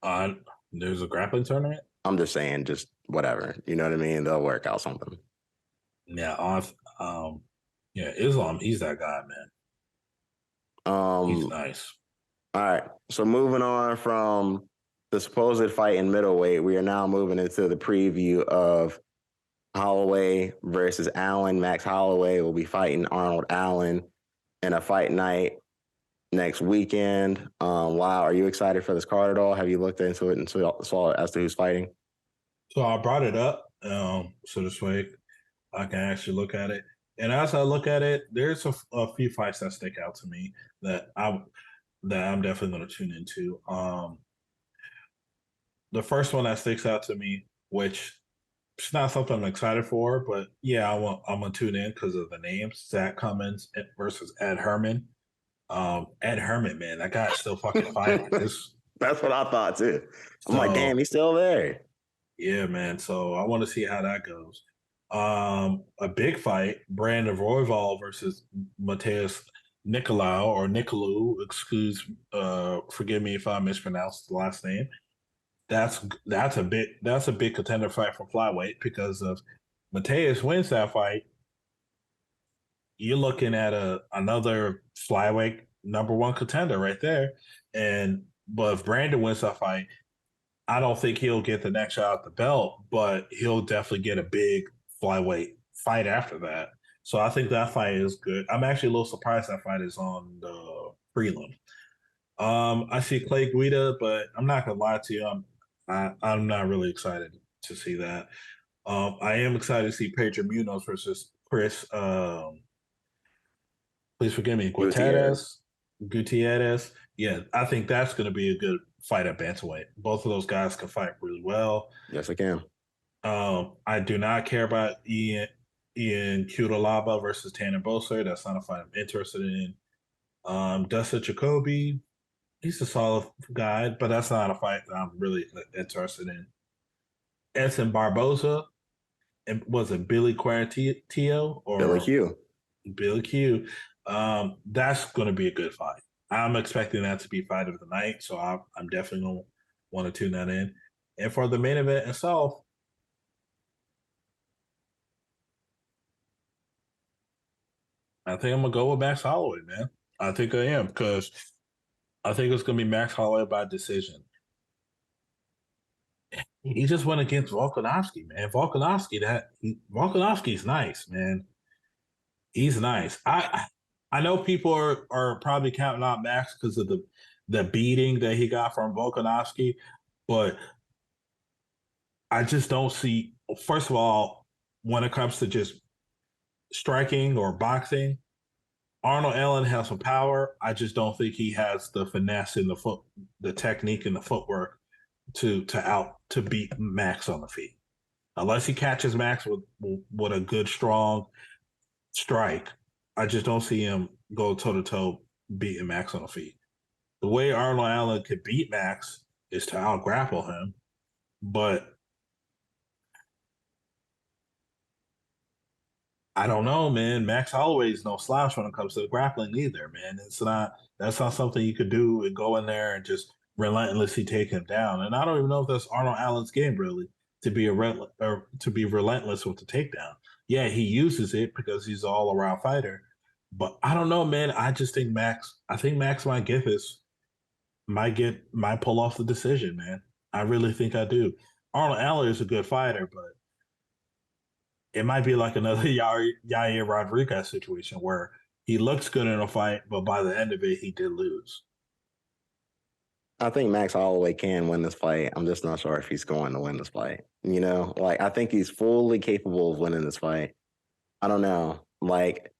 Speaker 2: Uh, there's a grappling tournament.
Speaker 1: I'm just saying, just whatever. You know what I mean? They'll work out something.
Speaker 2: Yeah, yeah, Islam. He's that guy, man. He's nice.
Speaker 1: All right. So moving on from the supposed fight in middleweight, we are now moving into the preview of Holloway versus Allen. Max Holloway will be fighting Arnold Allen in a fight night next weekend. Wow, are you excited for this card at all? Have you looked into it and saw as to who's fighting?
Speaker 2: So I brought it up so this way I can actually look at it. And as I look at it, there's a few fights that stick out to me that I'm definitely going to tune into. The first one that sticks out to me, which it's not something I'm excited for, but yeah, I'm gonna tune in because of the names. Zach Cummins versus Ed Herman. Ed Herman, man, that guy's still fucking fighting.
Speaker 1: That's what I thought too. I'm like, damn, he's still there.
Speaker 2: Yeah, man. So I want to see how that goes. A big fight: Brandon Royval versus Mateus Nicolau. Forgive me if I mispronounced the last name. That's a big contender fight for flyweight because of Mateus wins that fight. You're looking at another flyweight number one contender right there. But if Brandon wins that fight, I don't think he'll get the next shot at the belt, but he'll definitely get a big flyweight fight after that. So I think that fight is good. I'm actually a little surprised that fight is on the prelim. I see Clay Guida, but I'm not gonna lie to you. I'm not really excited to see that. I am excited to see Pedro Munoz versus Chris. Please forgive me,
Speaker 1: Gutierrez.
Speaker 2: Gutierrez. Yeah, I think that's going to be a good fight at bantamweight. Both of those guys can fight really well.
Speaker 1: Yes, I can.
Speaker 2: I do not care about Ian Cutelaba versus Tanner Boser. That's not a fight I'm interested in. Dustin Jacoby, he's a solid guy, but that's not a fight that I'm really interested in. Edson Barboza, and was it Billy Quarantillo
Speaker 1: Billy
Speaker 2: or
Speaker 1: Q.
Speaker 2: Billy Q? That's going to be a good fight. I'm expecting that to be fight of the night, so I'm definitely going to want to tune that in. And for the main event itself, I think I'm gonna go with Max Holloway, man. I think I am because I think it's gonna be Max Holloway by decision. He just went against Volkanovski, man. Volkanovski's nice, man. He's nice. I know people are probably counting out Max because of the beating that he got from Volkanovski, but I just don't see. First of all, when it comes to just striking or boxing, Arnold Allen has some power. I just don't think he has the finesse and the technique and the footwork to beat Max on the feet. Unless he catches Max with a good strong strike, I just don't see him go toe to toe beating Max on the feet. The way Arnold Allen could beat Max is to out grapple him, but I don't know, man. Max Holloway is no slouch when it comes to the grappling either, man. That's not something you could do and go in there and just relentlessly take him down. And I don't even know if that's Arnold Allen's game really to be relentless with the takedown. Yeah, he uses it because he's an all around fighter, but I don't know, man. I just think Max. I think Max might pull off the decision, man. I really think I do. Arnold Allen is a good fighter, but it might be like another Yair Rodriguez situation where he looks good in a fight, but by the end of it, he did lose.
Speaker 1: I think Max Holloway can win this fight. I'm just not sure if he's going to win this fight. You know, like I think he's fully capable of winning this fight. I don't know. Like,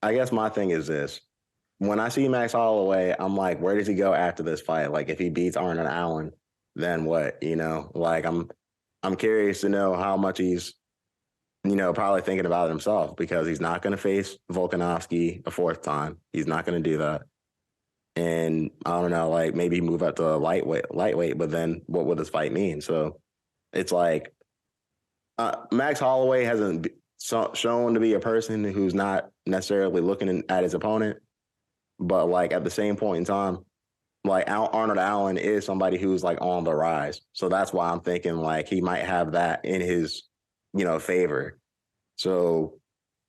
Speaker 1: I guess my thing is this. When I see Max Holloway, I'm like, where does he go after this fight? Like, if he beats Arnold Allen, then what? You know, like I'm curious to know how much he's, probably thinking about it himself because he's not going to face Volkanovski a fourth time. He's not going to do that. And I don't know, like maybe move up to lightweight, but then what would this fight mean? So it's like Max Holloway hasn't shown to be a person who's not necessarily looking at his opponent, but like at the same point in time, like Arnold Allen is somebody who's like on the rise. So that's why I'm thinking like he might have that in his, favor. So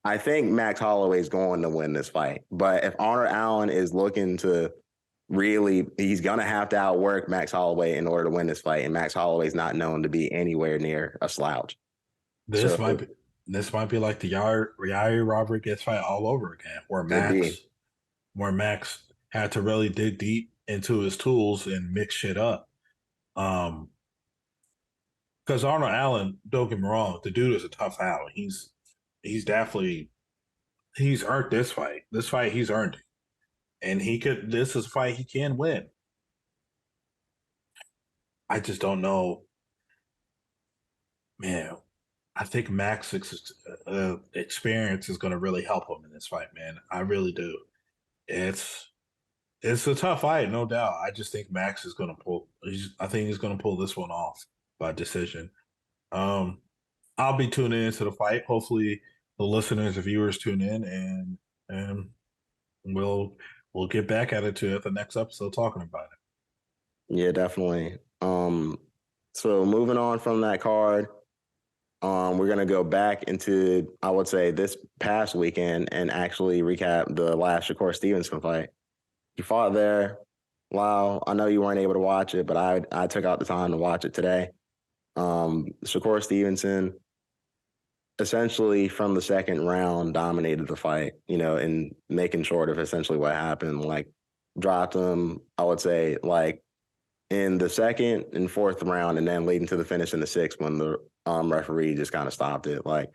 Speaker 1: I think Max Holloway is going to win this fight. But if Arnold Allen is looking to really, he's going to have to outwork Max Holloway in order to win this fight. And Max Holloway is not known to be anywhere near a slouch.
Speaker 2: This
Speaker 1: So
Speaker 2: might be this might be like the Yair Rodriguez fight all over again,
Speaker 1: could be.
Speaker 2: Where Max had to really dig deep into his tools and mix shit up. Because Arnold Allen, don't get me wrong, the dude is a tough out. He's definitely he's earned this fight. This fight he's earned it. And this is a fight he can win. I just don't know. Man, I think Max's experience is going to really help him in this fight, man. I really do. It's it's a tough fight, no doubt. I just think Max is going to pull. I think he's going to pull this one off by decision. Um, I'll be tuning into the fight. Hopefully, the listeners and viewers tune in, and we'll get back at it to at the next episode talking about it.
Speaker 1: Yeah, definitely. So moving on from that card, we're gonna go back into, I would say, this past weekend and actually recap the last Shakur Stevenson fight. He fought there. Wow, I know you weren't able to watch it, but I took out the time to watch it today. Shakur Stevenson essentially from the second round dominated the fight, in making short of essentially what happened. Like dropped him, I would say, like in the second and fourth round, and then leading to the finish in the sixth when the referee just kind of stopped it. Like,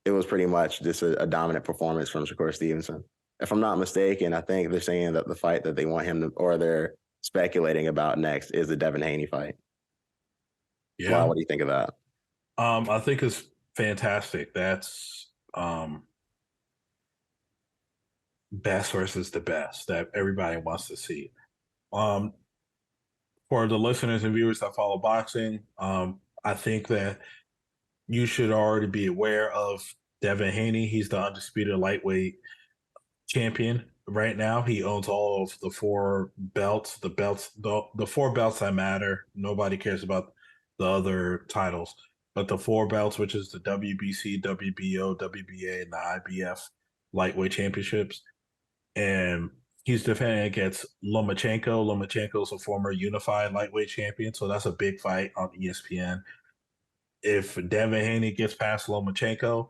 Speaker 1: it was pretty much just a dominant performance from Shakur Stevenson. If I'm not mistaken, I think they're saying that the fight that they want him to, or they're speculating about next, is the Devin Haney fight.
Speaker 2: Yeah.
Speaker 1: Wow, what do you think of that?
Speaker 2: I think it's fantastic. That's best versus the best that everybody wants to see. For the listeners and viewers that follow boxing, I think that you should already be aware of Devin Haney. He's the undisputed lightweight champion right now. He owns all of the four belts, the four belts that matter. Nobody cares about the other titles, but the four belts, which is the WBC, WBO, WBA, and the IBF lightweight championships. And he's defending against Lomachenko. Lomachenko is a former unified lightweight champion, so that's a big fight on ESPN. If Devin Haney gets past Lomachenko,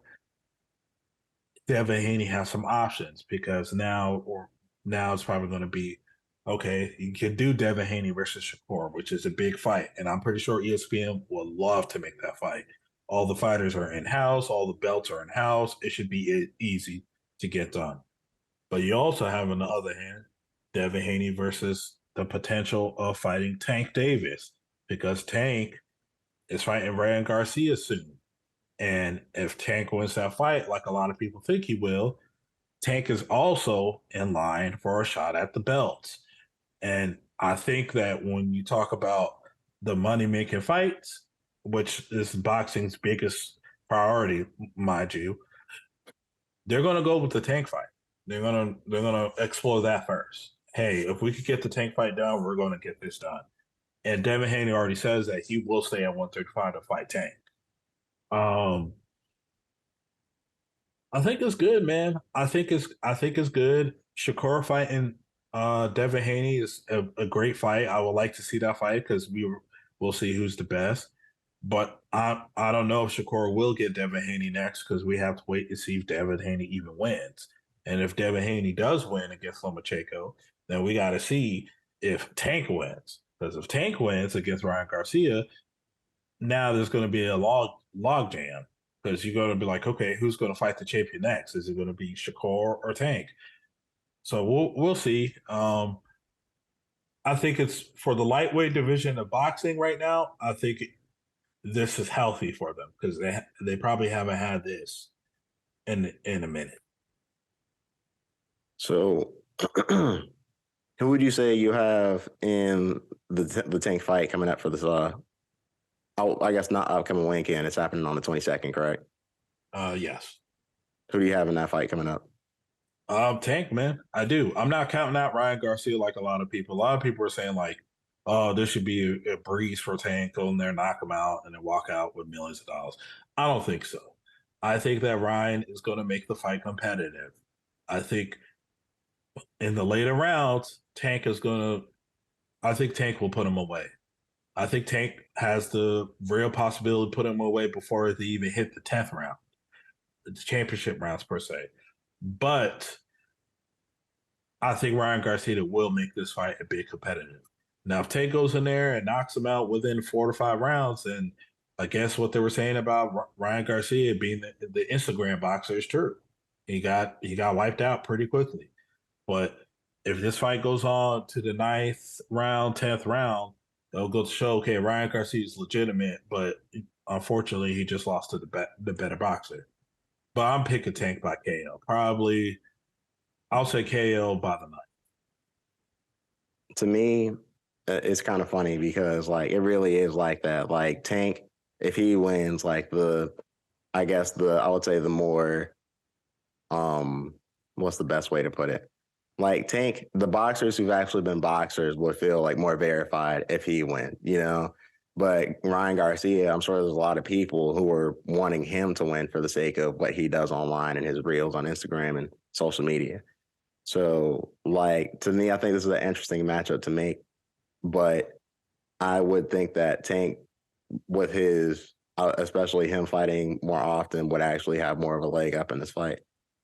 Speaker 2: Devin Haney has some options because now it's probably going to be okay. You can do Devin Haney versus Shakur, which is a big fight, and I'm pretty sure ESPN would love to make that fight. All the fighters are in house, all the belts are in house. It should be easy to get done. But you also have, on the other hand, Devin Haney versus the potential of fighting Tank Davis, because Tank is fighting Ryan Garcia soon. And if Tank wins that fight, like a lot of people think he will, Tank is also in line for a shot at the belts. And I think that when you talk about the money-making fights, which is boxing's biggest priority, mind you, they're going to go with the Tank fight. They're gonna explore that first. Hey, if we could get the Tank fight done, we're going to get this done. And Devin Haney already says that he will stay at 135 to fight Tank. I think it's good, man. I think it's good. Shakur fighting Devin Haney is a great fight. I would like to see that fight because we'll see who's the best. But I don't know if Shakur will get Devin Haney next because we have to wait to see if Devin Haney even wins. And if Devin Haney does win against Lomachenko, then we got to see if Tank wins. Because if Tank wins against Ryan Garcia, now there's going to be a log jam. Because you're going to be like, okay, who's going to fight the champion next? Is it going to be Shakur or Tank? So we'll see. I think it's for the lightweight division of boxing right now. I think this is healthy for them because they probably haven't had this in a minute.
Speaker 1: So, who would you say you have in the Tank fight coming up for this? I guess not upcoming weekend. It's happening on the 22nd, correct?
Speaker 2: Yes.
Speaker 1: Who do you have in that fight coming up?
Speaker 2: Tank, man, I do. I'm not counting out Ryan Garcia like a lot of people. A lot of people are saying like, "Oh, this should be a breeze for Tank. Go in there, knock him out, and then walk out with millions of dollars." I don't think so. I think that Ryan is going to make the fight competitive. I think in the later rounds, Tank is going to. I think Tank will put him away. I think Tank has the real possibility to put him away before they even hit the 10th round, the championship rounds per se. But I think Ryan Garcia will make this fight a bit competitive. Now, if Tank goes in there and knocks him out within 4 to 5 rounds, then I guess what they were saying about Ryan Garcia being the Instagram boxer is true. He got wiped out pretty quickly. But if this fight goes on to the 9th round, 10th round, they'll go to show, okay, Ryan Garcia is legitimate, but unfortunately, he just lost to the better boxer. But I'm picking Tank by KO. Probably, I'll say KO by the 9th.
Speaker 1: To me, it's kind of funny because like it really is like that. Like Tank, if he wins, like I would say the more, what's the best way to put it? Like Tank, the boxers who've actually been boxers would feel like more verified if he win, you know. But Ryan Garcia, I'm sure there's a lot of people who are wanting him to win for the sake of what he does online and his reels on Instagram and social media. So, like, to me, I think this is an interesting matchup to make. But I would think that Tank, with his, especially him fighting more often, would actually have more of a leg up in this fight.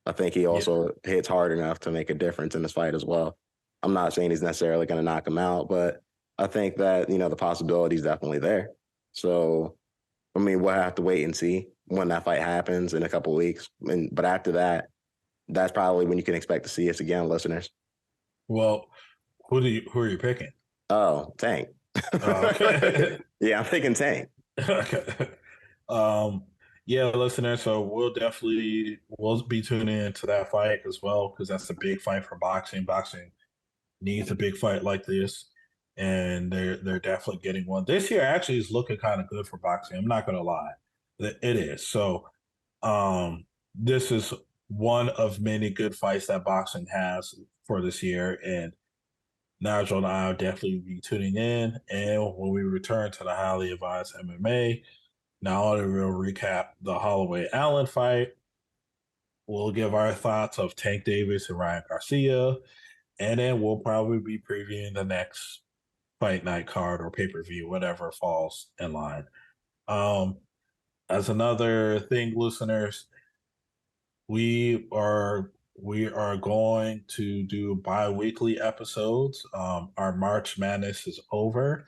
Speaker 1: I think he also hits hard enough to make a difference in this fight as well. I'm not saying he's necessarily going to knock him out, but I think that, the possibility is definitely there. So, I mean, we'll have to wait and see when that fight happens in a couple of weeks. But after that, that's probably when you can expect to see us again, listeners.
Speaker 2: Well, who are you picking?
Speaker 1: Oh, Tank.
Speaker 2: Okay.
Speaker 1: Yeah, I'm picking Tank.
Speaker 2: Okay. Um, yeah, listeners. So we'll be tuning into that fight as well because that's a big fight for boxing. Boxing needs a big fight like this, and they're definitely getting one this year. Actually, is looking kind of good for boxing. I'm not gonna lie, it is. So, this is one of many good fights that boxing has for this year, and Nigel and I will definitely be tuning in. And when we return to the highly advised MMA, not only will we recap the Holloway Allen fight, we'll give our thoughts of Tank Davis and Ryan Garcia, and then we'll probably be previewing the next fight night card or pay-per-view, whatever falls in line. Um, as another thing, listeners, we are going to do bi-weekly episodes. Our March Madness is over.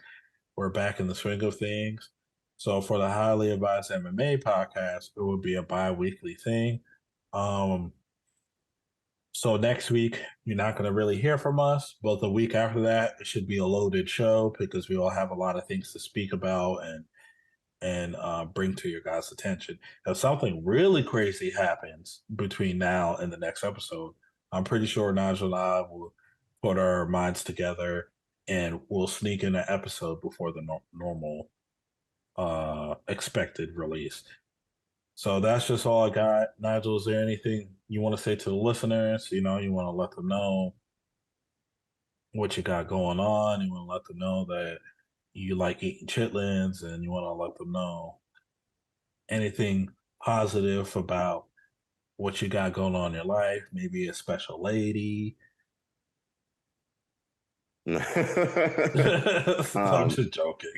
Speaker 2: We're back in the swing of things. So for the highly advised MMA podcast, it will be a bi-weekly thing. Um, so next week, you're not going to really hear from us, but the week after that, it should be a loaded show because we all have a lot of things to speak about and bring to your guys' attention. If something really crazy happens between now and the next episode, I'm pretty sure Nigel and I will put our minds together and we'll sneak in an episode before the normal expected release. So that's just all I got. Nigel, is there anything you want to say to the listeners? You want to let them know what you got going on. You want to let them know that you like eating chitlins, and you want to let them know anything positive about what you got going on in your life, maybe a special lady. I'm
Speaker 1: um,
Speaker 2: just joking.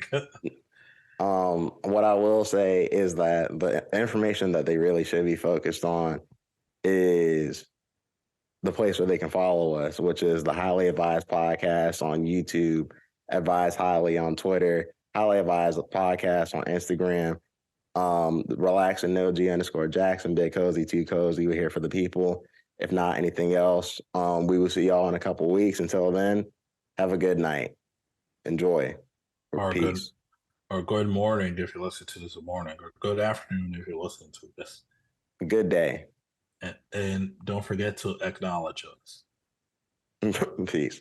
Speaker 1: what I will say is that the information that they really should be focused on is the place where they can follow us, which is the Highly Advised Podcast on YouTube, Advised Highly on Twitter, Highly Advised Podcast on Instagram, Relax and No G_Jackson, Big Cozy, Too Cozy. We're here for the people. If not anything else, we will see y'all in a couple weeks. Until then, have a good night. Enjoy.
Speaker 2: or good
Speaker 1: Peace.
Speaker 2: or good morning if you listen to this in the morning, or good afternoon if you're listening to this.
Speaker 1: Good day.
Speaker 2: And don't forget to acknowledge us.
Speaker 1: Peace.